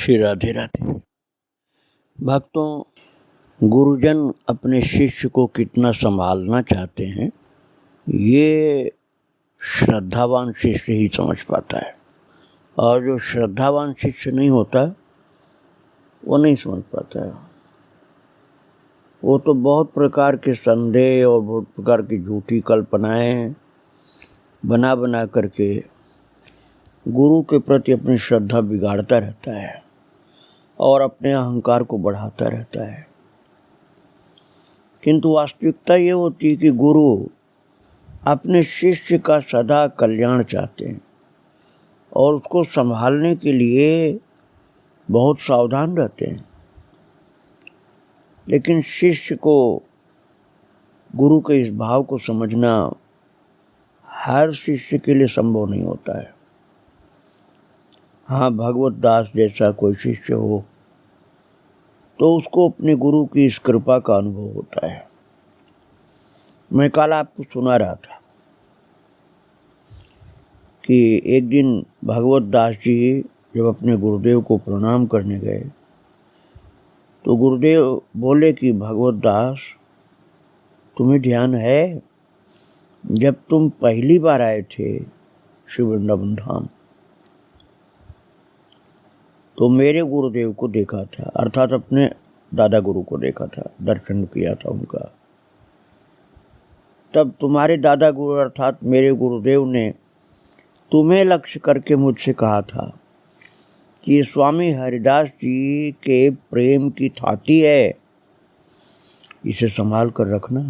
श्री राधे राधे। भक्तों, गुरुजन अपने शिष्य को कितना संभालना चाहते हैं ये श्रद्धावान शिष्य ही समझ पाता है, और जो श्रद्धावान शिष्य नहीं होता वो नहीं समझ पाता है। वो तो बहुत प्रकार के संदेह और बहुत प्रकार की झूठी कल्पनाएं बना बना करके गुरु के प्रति अपनी श्रद्धा बिगाड़ता रहता है और अपने अहंकार को बढ़ाता रहता है। किंतु वास्तविकता ये होती है कि गुरु अपने शिष्य का सदा कल्याण चाहते हैं और उसको संभालने के लिए बहुत सावधान रहते हैं। लेकिन शिष्य को गुरु के इस भाव को समझना हर शिष्य के लिए संभव नहीं होता है। हाँ, भगवत दास जैसा कोई शिष्य हो तो उसको अपने गुरु की इस कृपा का अनुभव होता है। मैं कल आपको सुना रहा था कि एक दिन भगवत दास जी जब अपने गुरुदेव को प्रणाम करने गए तो गुरुदेव बोले कि भगवत दास, तुम्हें ध्यान है जब तुम पहली बार आए थे श्री वृंदावन धाम तो मेरे गुरुदेव को देखा था, अर्थात अपने दादा गुरु को देखा था, दर्शन किया था उनका। तब तुम्हारे दादा गुरु अर्थात मेरे गुरुदेव ने तुम्हें लक्ष्य करके मुझसे कहा था कि स्वामी हरिदास जी के प्रेम की थाती है, इसे संभाल कर रखना।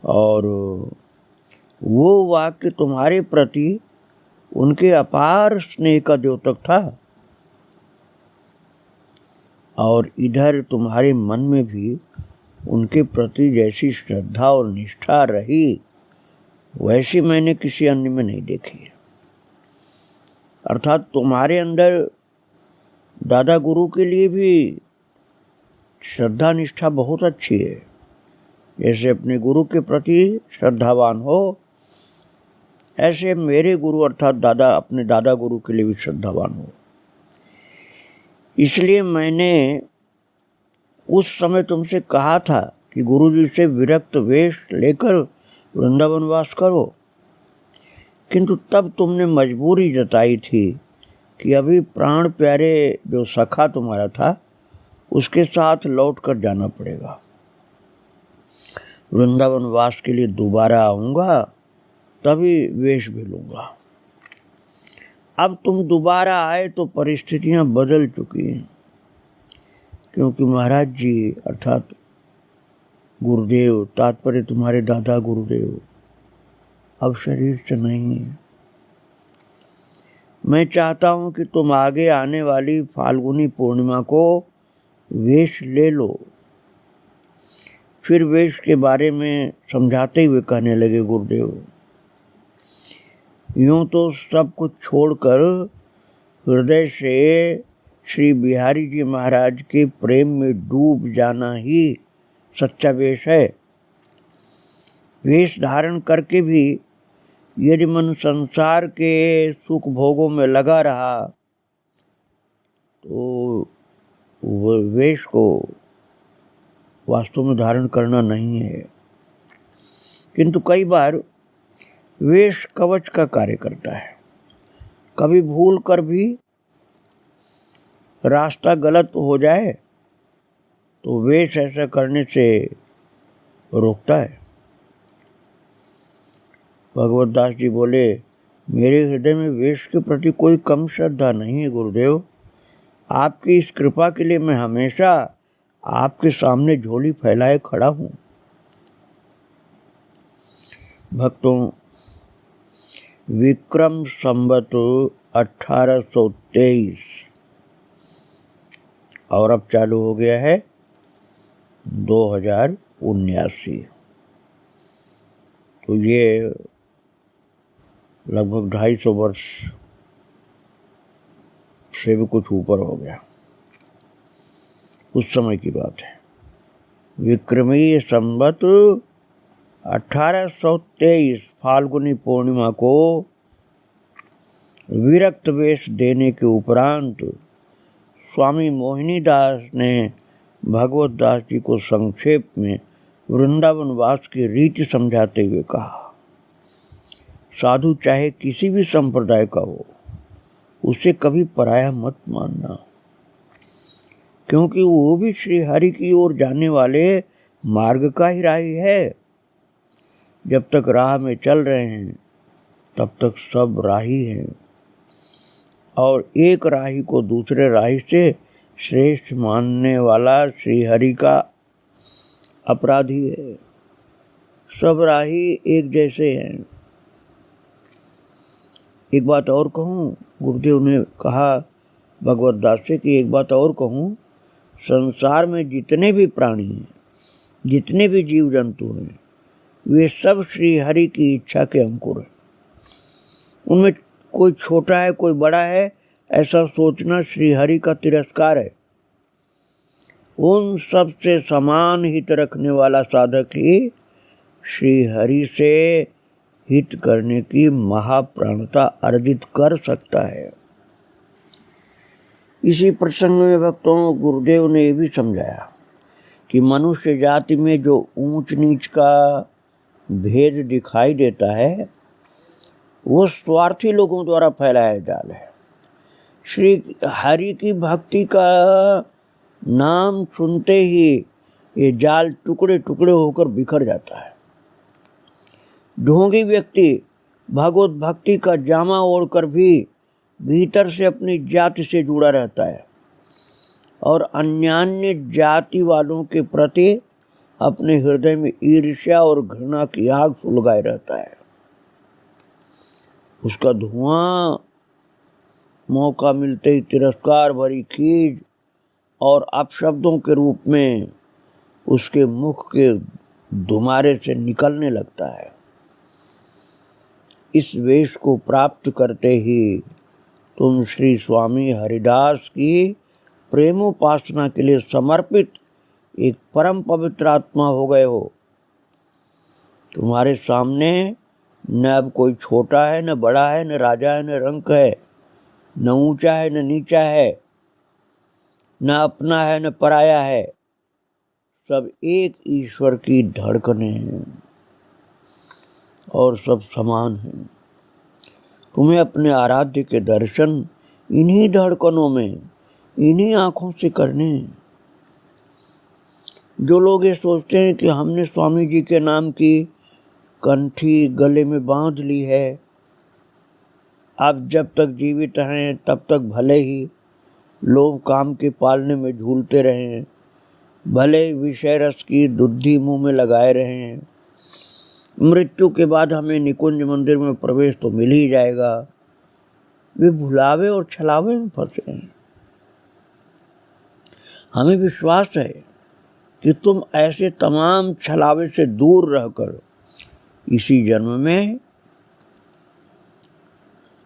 और वो वाक्य तुम्हारे प्रति उनके अपार स्नेह का द्योतक था और इधर तुम्हारे मन में भी उनके प्रति जैसी श्रद्धा और निष्ठा रही वैसी मैंने किसी अन्य में नहीं देखी है। अर्थात तुम्हारे अंदर दादा गुरु के लिए भी श्रद्धा निष्ठा बहुत अच्छी है। जैसे अपने गुरु के प्रति श्रद्धावान हो ऐसे मेरे गुरु अर्थात दादा अपने दादा गुरु के लिए भी श्रद्धावान हो। इसलिए मैंने उस समय तुमसे कहा था कि गुरु जी से विरक्त वेश लेकर वृंदावन वास करो, किंतु तब तुमने मजबूरी जताई थी कि अभी प्राण प्यारे जो सखा तुम्हारा था उसके साथ लौट कर जाना पड़ेगा। वृंदावन वास के लिए दोबारा आऊँगा तभी वेश भी लूँगा। अब तुम दोबारा आए तो परिस्थितियाँ बदल चुकी हैं, क्योंकि महाराज जी अर्थात गुरुदेव, तात्पर्य तुम्हारे दादा गुरुदेव अब शरीर से नहीं है। मैं चाहता हूँ कि तुम आगे आने वाली फाल्गुनी पूर्णिमा को वेश ले लो। फिर वेश के बारे में समझाते हुए कहने लगे गुरुदेव, यूँ तो सब कुछ छोड़कर हृदय से श्री बिहारी जी महाराज के प्रेम में डूब जाना ही सच्चा वेश है। वेश धारण करके भी यदि मन संसार के सुख भोगों में लगा रहा तो वह वेश को वास्तव में धारण करना नहीं है। किंतु कई बार वेश कवच का कार्य करता है। कभी भूल कर भी रास्ता गलत हो जाए तो वेश ऐसा करने से रोकता है। भगवत दास जी बोले, मेरे हृदय में वेश के प्रति कोई कम श्रद्धा नहीं है गुरुदेव। आपकी इस कृपा के लिए मैं हमेशा आपके सामने झोली फैलाए खड़ा हूँ। भक्तों, विक्रम संवत 1823 और अब चालू हो गया है 2079, तो ये लगभग 250 वर्ष से भी कुछ ऊपर हो गया। उस समय की बात है। विक्रमीय संवत 1823 फाल्गुनी पूर्णिमा को विरक्त वेश देने के उपरांत स्वामी मोहिनीदास ने भगवत दास जी को संक्षेप में वृंदावन वास की रीति समझाते हुए कहा, साधु चाहे किसी भी संप्रदाय का हो, उसे कभी पराया मत मानना, क्योंकि वो भी श्री हरि की ओर जाने वाले मार्ग का ही राही है। जब तक राह में चल रहे हैं तब तक सब राही हैं, और एक राही को दूसरे राही से श्रेष्ठ मानने वाला श्री हरि का अपराधी है। सब राही एक जैसे हैं। एक बात और कहूँ, गुरुदेव ने कहा भगवत दास से कि एक बात और कहूँ, संसार में जितने भी प्राणी हैं, जितने भी जीव जंतु हैं, वे सब श्री हरि की इच्छा के अंकुर हैं। उनमें कोई छोटा है कोई बड़ा है ऐसा सोचना श्री हरि का तिरस्कार है। उन सब से समान हित रखने वाला साधक ही श्री हरि से हित करने की महाप्राणता अर्जित कर सकता है। इसी प्रसंग में भक्तों गुरुदेव ने ये भी समझाया कि मनुष्य जाति में जो ऊंच नीच का भेद दिखाई देता है वो स्वार्थी लोगों द्वारा फैलाया जाल है। श्री हरि की भक्ति का नाम सुनते ही ये जाल टुकड़े टुकड़े होकर बिखर जाता है। ढोंगी व्यक्ति भगवत भक्ति का जामा ओढ़कर भी भीतर से अपनी जाति से जुड़ा रहता है और अन्यान्य जाति वालों के प्रति अपने हृदय में ईर्ष्या और घृणा की आग सुलगाए रहता है। उसका धुआं मौका मिलते ही तिरस्कार भरी खीज और अपशब्दों के रूप में उसके मुख के धुमारे से निकलने लगता है। इस वेश को प्राप्त करते ही तुम श्री स्वामी हरिदास की प्रेमोपासना के लिए समर्पित एक परम पवित्र आत्मा हो गए हो। तुम्हारे सामने न अब कोई छोटा है, न बड़ा है, न राजा है, न रंक है, न ऊंचा है, न नीचा है, न अपना है, न पराया है। सब एक ईश्वर की धड़कनें हैं और सब समान हैं। तुम्हें अपने आराध्य के दर्शन इन्हीं धड़कनों में, इन्हीं आँखों से करने हैं। जो लोग ये सोचते हैं कि हमने स्वामी जी के नाम की कंठी गले में बांध ली है, अब जब तक जीवित हैं तब तक भले ही लोभ काम के पालने में झूलते रहें, भले ही विषय रस की दुद्धि मुंह में लगाए रहें, मृत्यु के बाद हमें निकुंज मंदिर में प्रवेश तो मिल ही जाएगा, वे भुलावे और छलावे में फंसे हैं। हमें विश्वास है कि तुम ऐसे तमाम छलावे से दूर रहकर इसी जन्म में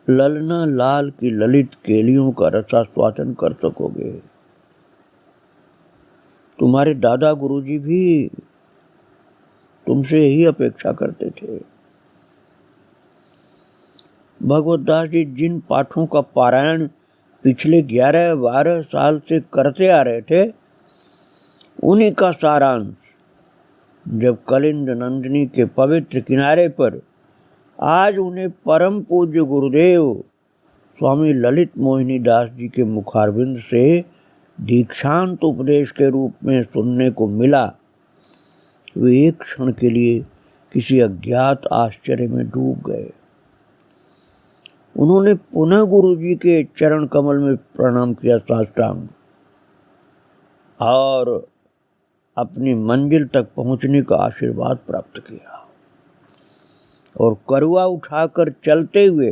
ललना लाल की ललित केलियों का रसास्वादन कर सकोगे। तुम्हारे दादा गुरुजी भी तुमसे यही अपेक्षा करते थे। भगवत दास जी जिन पाठों का पारायण पिछले 11-12 साल से करते आ रहे थे, उन्हीं का सारांश जब कलिंद नंदिनी के पवित्र किनारे पर आज उन्हें परम पूज्य गुरुदेव स्वामी ललित मोहिनी दास जी के मुखारविंद से दीक्षांत उपदेश के रूप में सुनने को मिला, वे एक क्षण के लिए किसी अज्ञात आश्चर्य में डूब गए। उन्होंने पुनः गुरु जी के चरण कमल में प्रणाम किया साष्टांग और अपनी मंजिल तक पहुंचने का आशीर्वाद प्राप्त किया और करवा उठाकर चलते हुए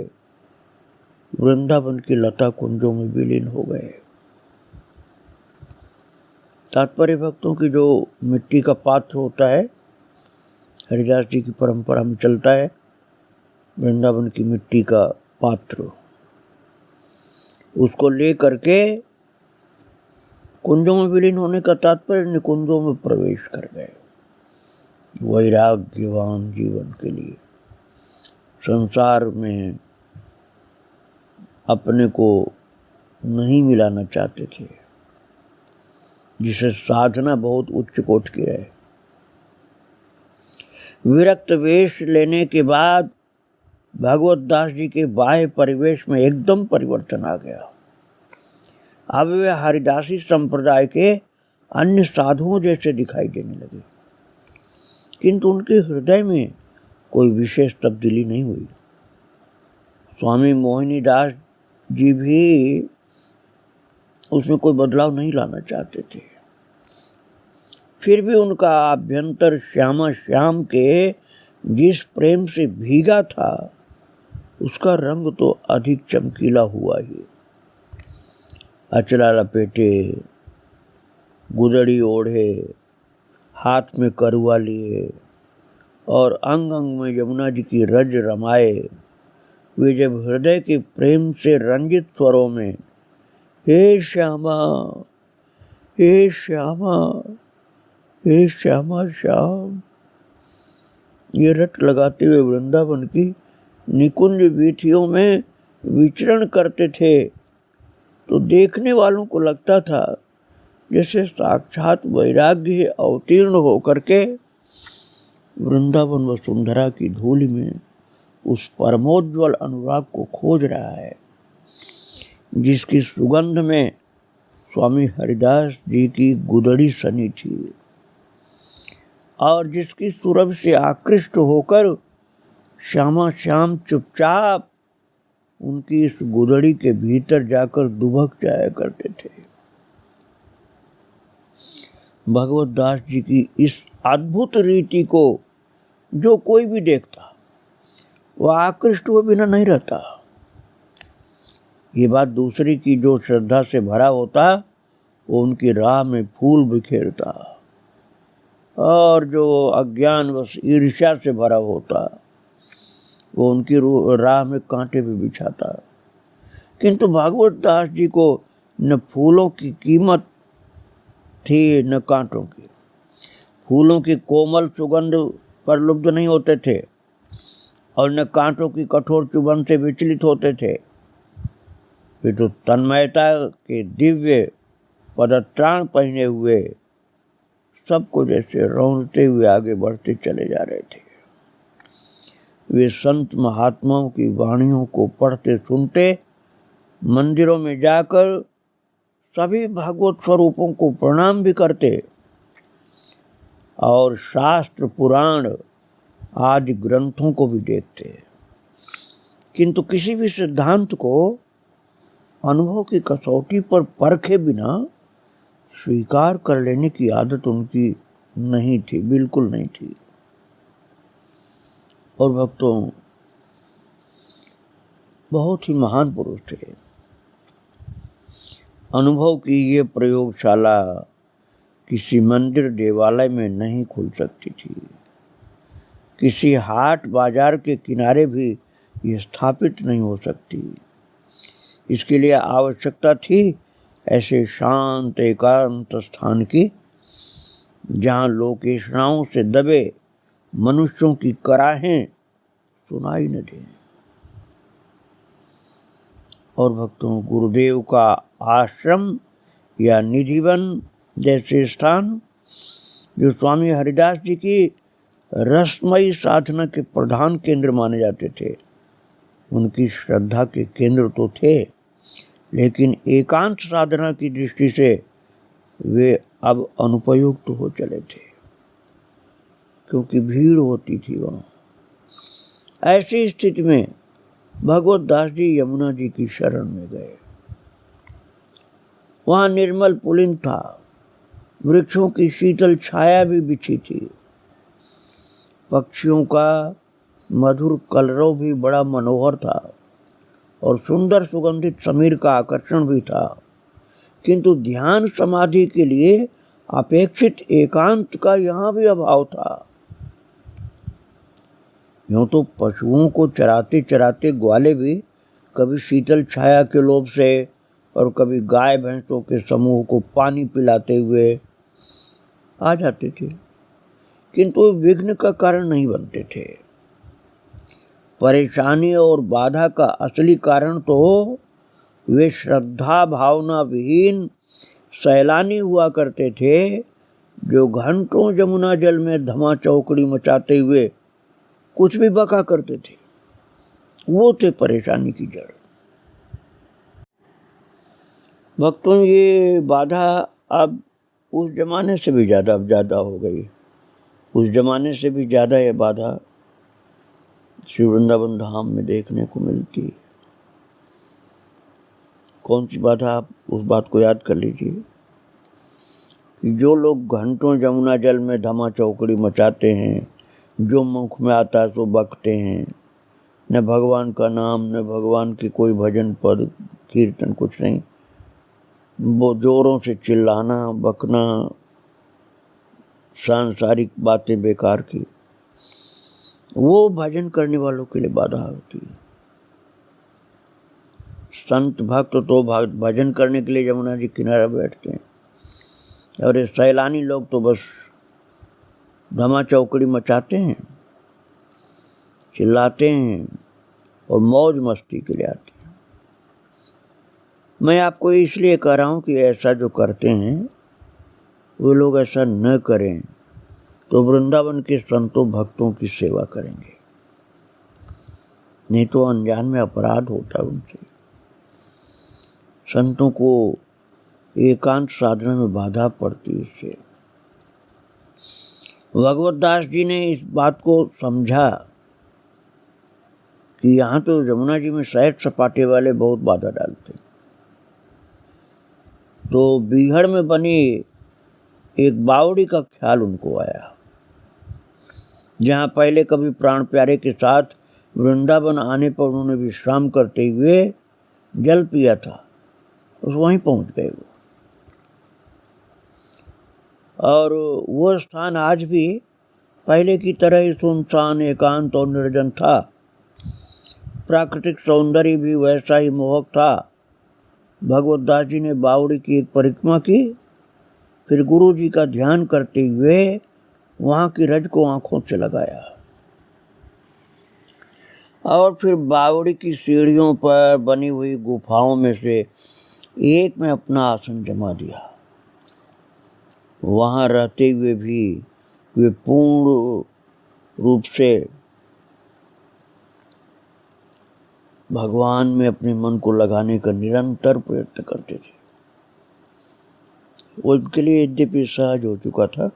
वृंदावन की लता कुंजों में विलीन हो गए। तात्पर्य भक्तों की जो मिट्टी का पात्र होता है, हरिदास जी की परंपरा में चलता है वृंदावन की मिट्टी का पात्र, उसको ले करके कुंजों में विलीन होने का तात्पर्य निकुंजों में प्रवेश कर गए वैराग्यवान जीवन के लिए। संसार में अपने को नहीं मिलाना चाहते थे, जिसे साधना बहुत उच्च कोटि की है। विरक्त वेश लेने के बाद भगवत दास जी के बाह्य परिवेश में एकदम परिवर्तन आ गया। अब वे हरिदासी संप्रदाय के अन्य साधुओं जैसे दिखाई देने लगे, किंतु उनके हृदय में कोई विशेष तब्दीली नहीं हुई। स्वामी मोहिनी दास जी भी उसमें कोई बदलाव नहीं लाना चाहते थे। फिर भी उनका आभ्यंतर श्यामा श्याम के जिस प्रेम से भीगा था, उसका रंग तो अधिक चमकीला हुआ ही। अचला लपेटे, गुदड़ी ओढ़े, हाथ में करुआ लिए और अंग अंग में यमुना जी की रज रमाए, वे जब हृदय के प्रेम से रंजित स्वरों में हे श्यामा, हे श्यामा, हे श्यामा श्याम, ये रट लगाते हुए वृंदावन की निकुंज वीथियों में विचरण करते थे, तो देखने वालों को लगता था जैसे साक्षात वैराग्य अवतीर्ण होकर के वृंदावन वसुंधरा की धूलि में उस परमोज्वल अनुराग को खोज रहा है, जिसकी सुगंध में स्वामी हरिदास जी की गुदड़ी सनी थी और जिसकी सुरभि से आकृष्ट होकर श्यामा श्याम चुपचाप उनकी इस गुदड़ी के भीतर जाकर दुबक जाया करते थे। भगवत दास जी की इस अद्भुत रीति को जो कोई भी देखता, वह आकृष्ट हुए बिना नहीं रहता। ये बात दूसरी की जो श्रद्धा से भरा होता, वो उनकी राह में फूल बिखेरता, और जो अज्ञानवश ईर्ष्या से भरा होता, वो उनकी राह में कांटे भी बिछाता। किंतु भागवत दास जी को न फूलों की कीमत थी न कांटों की। फूलों की कोमल सुगंध पर लुब्ध नहीं होते थे और न कांटों की कठोर चुभन से विचलित होते थे। वे तो तन्मयता के दिव्य पदत्राण पहने हुए सबको जैसे रौंदते हुए आगे बढ़ते चले जा रहे थे। वे संत महात्माओं की वाणियों को पढ़ते सुनते, मंदिरों में जाकर सभी भागवत स्वरूपों को प्रणाम भी करते और शास्त्र पुराण आदि ग्रंथों को भी देखते, किंतु किसी भी सिद्धांत को अनुभव की कसौटी पर परखे बिना स्वीकार कर लेने की आदत उनकी नहीं थी, बिल्कुल नहीं थी। और भक्तों, बहुत ही महान पुरुष थे। अनुभव की ये प्रयोगशाला किसी मंदिर देवालय में नहीं खुल सकती थी। किसी हाट बाजार के किनारे भी ये स्थापित नहीं हो सकती। इसके लिए आवश्यकता थी ऐसे शांत एकांत स्थान की, जहाँ लोकेशनाओं से दबे मनुष्यों की कराहें सुनाई न दें। और भक्तों, गुरुदेव का आश्रम या निधिवन जैसे स्थान, जो स्वामी हरिदास जी की रसमयी साधना के प्रधान केंद्र माने जाते थे, उनकी श्रद्धा के केंद्र तो थे, लेकिन एकांत साधना की दृष्टि से वे अब अनुपयुक्त हो चले थे, क्योंकि भीड़ होती थी वहाँ। ऐसी स्थिति में भगवत दास जी यमुना जी की शरण में गए। वहाँ निर्मल पुलिन था, वृक्षों की शीतल छाया भी बिछी थी, पक्षियों का मधुर कलरव भी बड़ा मनोहर था और सुंदर सुगंधित समीर का आकर्षण भी था। किंतु ध्यान समाधि के लिए अपेक्षित एकांत का यहाँ भी अभाव था। यूँ तो पशुओं को चराते चराते ग्वाले भी कभी शीतल छाया के लोभ से और कभी गाय भैंसों के समूह को पानी पिलाते हुए आ जाते थे, किंतु विघ्न का कारण नहीं बनते थे। परेशानी और बाधा का असली कारण तो वे श्रद्धा भावना विहीन सैलानी हुआ करते थे, जो घंटों यमुना जल में धमा चौकड़ी मचाते हुए कुछ भी बका करते थे। वो थे परेशानी की जड़। भक्तों, ये बाधा अब उस जमाने से भी ज़्यादा हो गई। उस जमाने से भी ज़्यादा ये बाधा श्री वृंदावन धाम में देखने को मिलती है। कौन सी बाधा? आप उस बात को याद कर लीजिए कि जो लोग घंटों यमुना जल में धमा चौकड़ी मचाते हैं, जो मुख में आता है सो बकते हैं, न भगवान का नाम, न भगवान की कोई भजन पद कीर्तन, कुछ नहीं, वो जोरों से चिल्लाना, बकना, सांसारिक बातें बेकार की, वो भजन करने वालों के लिए बाधा होती है। संत भक्त तो भजन करने के लिए यमुना जी किनारे बैठते हैं, और ये सैलानी लोग तो बस धमा चौकड़ी मचाते हैं, चिल्लाते हैं और मौज मस्ती के लिए आते हैं। मैं आपको इसलिए कह रहा हूँ कि ऐसा जो करते हैं वो लोग ऐसा न करें, तो वृंदावन के संतों भक्तों की सेवा करेंगे, नहीं तो अनजान में अपराध होता है उनसे। संतों को एकांत साधना में बाधा पड़ती है इससे। भगवत दास जी ने इस बात को समझा कि यहाँ तो यमुना जी में सैर सपाटे वाले बहुत बाधा डालते हैं, तो बीहड़ में बनी एक बावड़ी का ख्याल उनको आया, जहाँ पहले कभी प्राण प्यारे के साथ वृंदावन आने पर उन्होंने विश्राम करते हुए जल पिया था, उस वहीं पहुँच गए वो। और वो स्थान आज भी पहले की तरह ही सुनसान, एकांत और निर्जन था। प्राकृतिक सौंदर्य भी वैसा ही मोहक था। भगवत दास जी ने बावड़ी की एक परिक्रमा की, फिर गुरु जी का ध्यान करते हुए वहाँ की रज को आंखों से लगाया, और फिर बावड़ी की सीढ़ियों पर बनी हुई गुफाओं में से एक में अपना आसन जमा दिया। वहाँ रहते हुए भी वे पूर्ण रूप से भगवान में अपने मन को लगाने का निरंतर प्रयत्न करते थे। उनके लिए यद्यपि सहज हो चुका था,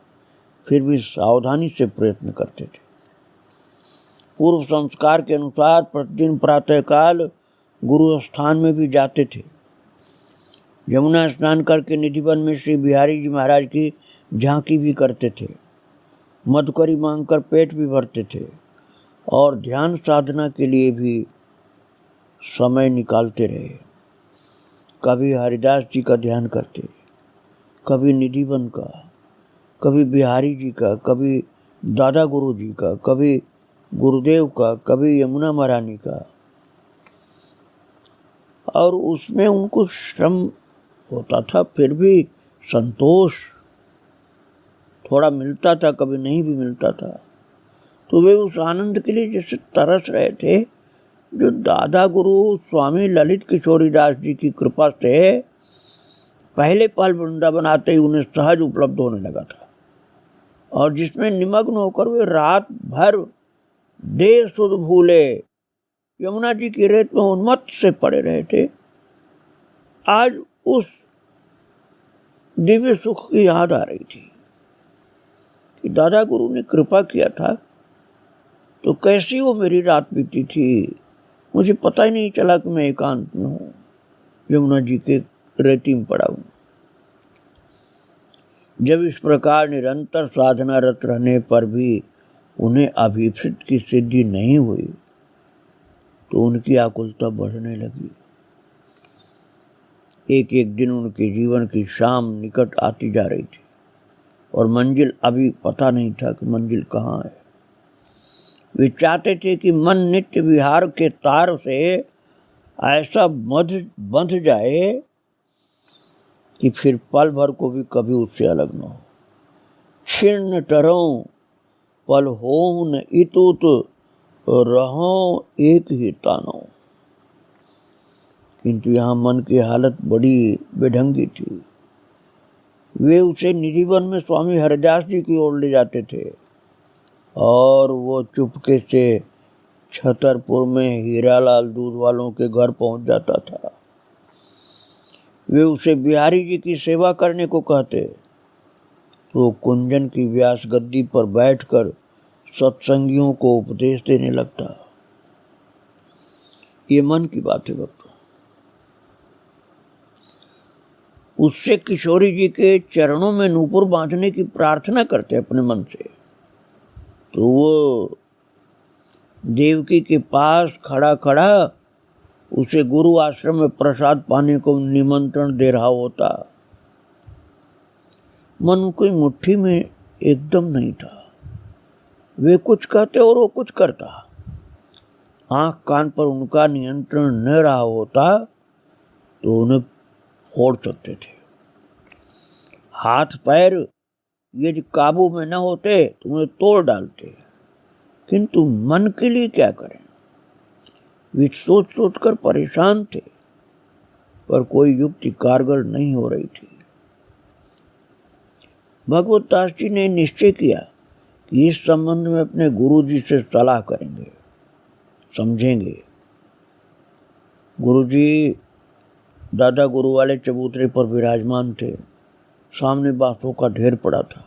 फिर भी सावधानी से प्रयत्न करते थे। पूर्व संस्कार के अनुसार प्रतिदिन प्रातःकाल गुरु स्थान में भी जाते थे। यमुना स्नान करके निधिवन में श्री बिहारी जी महाराज की झांकी भी करते थे, मधुकरी मांगकर पेट भी भरते थे, और ध्यान साधना के लिए भी समय निकालते रहे। कभी हरिदास जी का ध्यान करते, कभी निधिवन का, कभी बिहारी जी का, कभी दादा गुरु जी का, कभी गुरुदेव का, कभी यमुना महारानी का। और उसमें उनको श्रम होता था, फिर भी संतोष थोड़ा मिलता था, कभी नहीं भी मिलता था। तो वे उस आनंद के लिए जैसे तरस रहे थे, जो दादा गुरु स्वामी ललित किशोरी दास जी की कृपा से पहले पल वृंदावन आते ही उन्हें सहज उपलब्ध होने लगा था, और जिसमें निमग्न होकर वे रात भर देह सुध भूले यमुना जी की रेत में उन्मत्त से पड़े रहे थे। आज उस दिव्य सुख की याद आ रही थी कि दादा गुरु ने कृपा किया था, तो कैसी वो मेरी रात बीती थी, मुझे पता ही नहीं चला कि मैं एकांत में हूँ, यमुना जी के रेती में पड़ा हूँ। जब इस प्रकार निरंतर साधनारत रहने पर भी उन्हें अभीप्सित की सिद्धि नहीं हुई, तो उनकी आकुलता बढ़ने लगी। एक एक दिन उनके जीवन की शाम निकट आती जा रही थी, और मंजिल अभी पता नहीं था कि मंजिल कहाँ है। वे चाहते थे कि मन नित्य विहार के तार से ऐसा बंध जाए कि फिर पल भर को भी कभी उससे अलग न हो। छिन्न टरों पल हो न इतुत रहो एक ही तानो। किंतु यहाँ मन की हालत बड़ी बेढंगी थी। वे उसे निधिवन में स्वामी हरिदास जी की ओर ले जाते थे और वो चुपके से छतरपुर में हीरालाल दूध वालों के घर पहुंच जाता था। वे उसे बिहारी जी की सेवा करने को कहते तो कुंजन की व्यास गद्दी पर बैठकर सत्संगियों को उपदेश देने लगता। ये मन की बात है भक्तों। उससे किशोरी जी के चरणों में नूपुर बांधने की प्रार्थना करते अपने मन से, तो वो देवकी के पास खड़ा खड़ा उसे गुरु आश्रम में प्रसाद पाने को निमंत्रण दे रहा होता। मन कोई मुट्ठी में एकदम नहीं था। वे कुछ कहते और वो कुछ करता। आंख कान पर उनका नियंत्रण न रहा होता तो उन्हें फोड़ सकते थे। हाथ पैर यदि काबू में न होते तो उन्हें तोड़ डालते। किंतु मन के लिए क्या करें? वे सोच सोच कर परेशान थे, पर कोई युक्ति कारगर नहीं हो रही थी। भगवत दास जी ने निश्चय किया कि इस संबंध में अपने गुरु जी से सलाह करेंगे, समझेंगे। गुरु जी दादा गुरु वाले चबूतरे पर विराजमान थे। सामने बांसों का ढेर पड़ा था।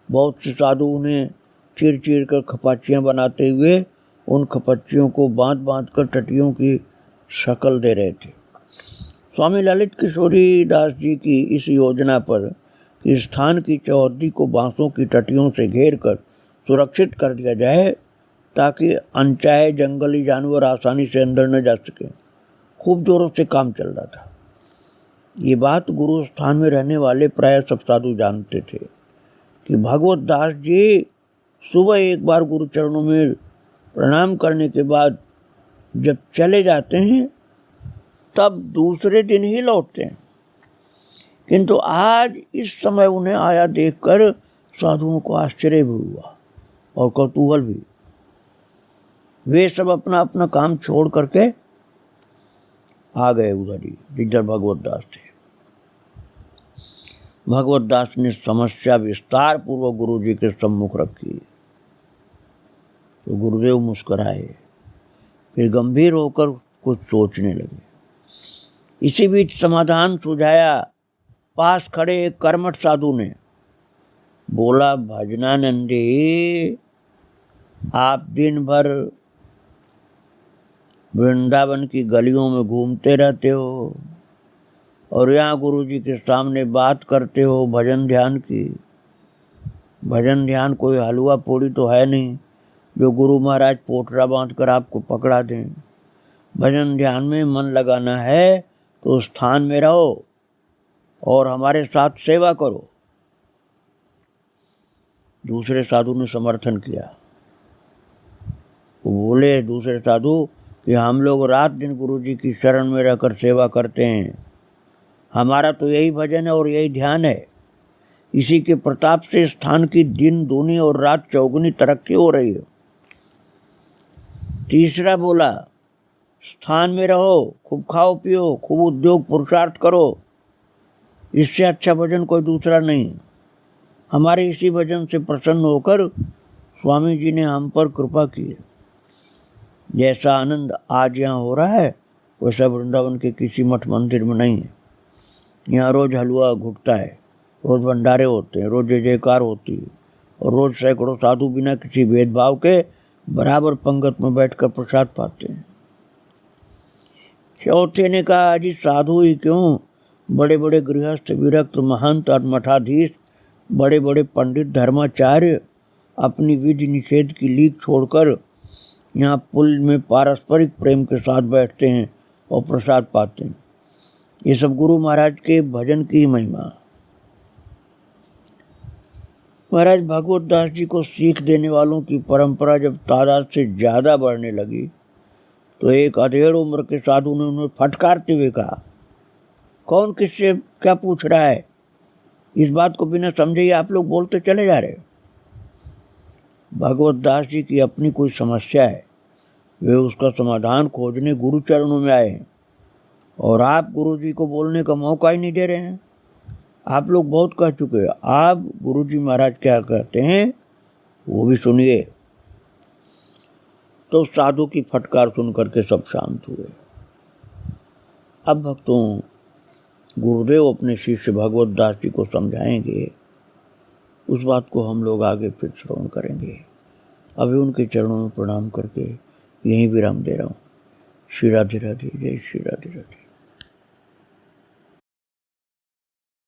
बहुत से साधु उन्हें चीर चीर कर खपाचियाँ बनाते हुए उन खपच्चियों को बांध बांध कर टटियों की शक्ल दे रहे थे। स्वामी ललित किशोरी दास जी की इस योजना पर कि स्थान की चौहद्दी को बांसों की टटियों से घेर कर सुरक्षित कर दिया जाए ताकि अनचाहे जंगली जानवर आसानी से अंदर न जा सके, खूब जोरों से काम चल रहा था। ये बात गुरु स्थान में रहने वाले प्राय सब साधु जानते थे कि भगवत दास जी सुबह एक बार गुरु चरणों में प्रणाम करने के बाद जब चले जाते हैं तब दूसरे दिन ही लौटते हैं। किंतु आज इस समय उन्हें आया देखकर साधुओं को आश्चर्य भी हुआ और कौतूहल भी। वे सब अपना अपना काम छोड़ करके आ गए उधर ही जिधर भगवत दास थे। भगवत दास ने समस्या विस्तार पूर्वक गुरु जी के सम्मुख रखी तो गुरुदेव मुस्कुराए, फिर गंभीर होकर कुछ सोचने लगे। इसी बीच समाधान सुझाया पास खड़े एक कर्मठ साधु ने। बोला, भजनानंदी, आप दिन भर वृंदावन की गलियों में घूमते रहते हो और यहाँ गुरु जी के सामने बात करते हो भजन ध्यान की। भजन ध्यान कोई हलवा पूड़ी तो है नहीं जो गुरु महाराज पोटरा बांध कर आपको पकड़ा दें। भजन ध्यान में मन लगाना है तो स्थान में रहो और हमारे साथ सेवा करो। दूसरे साधु ने समर्थन किया। वो बोले दूसरे साधु कि हम लोग रात दिन गुरु जी की शरण में रहकर सेवा करते हैं। हमारा तो यही भजन है और यही ध्यान है। इसी के प्रताप से स्थान की दिन दूनी और रात चौगुनी तरक्की हो रही है। तीसरा बोला, स्थान में रहो, खूब खाओ पियो, खूब उद्योग पुरुषार्थ करो। इससे अच्छा भजन कोई दूसरा नहीं। हमारे इसी भजन से प्रसन्न होकर स्वामी जी ने हम पर कृपा की है। जैसा आनंद आज यहाँ हो रहा है वैसा वृंदावन के किसी मठ मंदिर में नहीं है। यहाँ रोज हलवा घुटता है, रोज भंडारे होते हैं, रोज जय जयकार होती है और रोज सैकड़ों साधु बिना किसी भेदभाव के बराबर पंगत में बैठकर प्रसाद पाते हैं। चौथे ने कहा, अजी साधु ही क्यों, बड़े बड़े गृहस्थ, विरक्त, महंत और मठाधीश, बड़े बड़े पंडित धर्माचार्य अपनी विधि निषेध की लीक छोड़कर यहाँ पुल में पारस्परिक प्रेम के साथ बैठते हैं और प्रसाद पाते हैं। ये सब गुरु महाराज के भजन की महिमा। महाराज भगवत दास जी को सीख देने वालों की परंपरा जब तादाद से ज़्यादा बढ़ने लगी तो एक अधेड़ उम्र के साधु ने उन्हें फटकारते हुए कहा, कौन किससे क्या पूछ रहा है? इस बात को बिना समझे ही आप लोग बोलते चले जा रहे हो। भगवत दास जी की अपनी कोई समस्या है, वे उसका समाधान खोजने गुरु चरणों में आए हैं और आप गुरु जी को बोलने का मौका ही नहीं दे रहे हैं। आप लोग बहुत कह चुके हैं, आप गुरु जी महाराज क्या कहते हैं वो भी सुनिए। तो साधु की फटकार सुन करके सब शांत हुए। अब भक्तों, गुरुदेव अपने शिष्य भगवत दास जी को समझाएंगे, उस बात को हम लोग आगे फिर श्रवण करेंगे। अभी उनके चरणों में प्रणाम करके यहीं विराम दे रहा हूँ। श्री राधे राधे, जय श्री राधे राधे।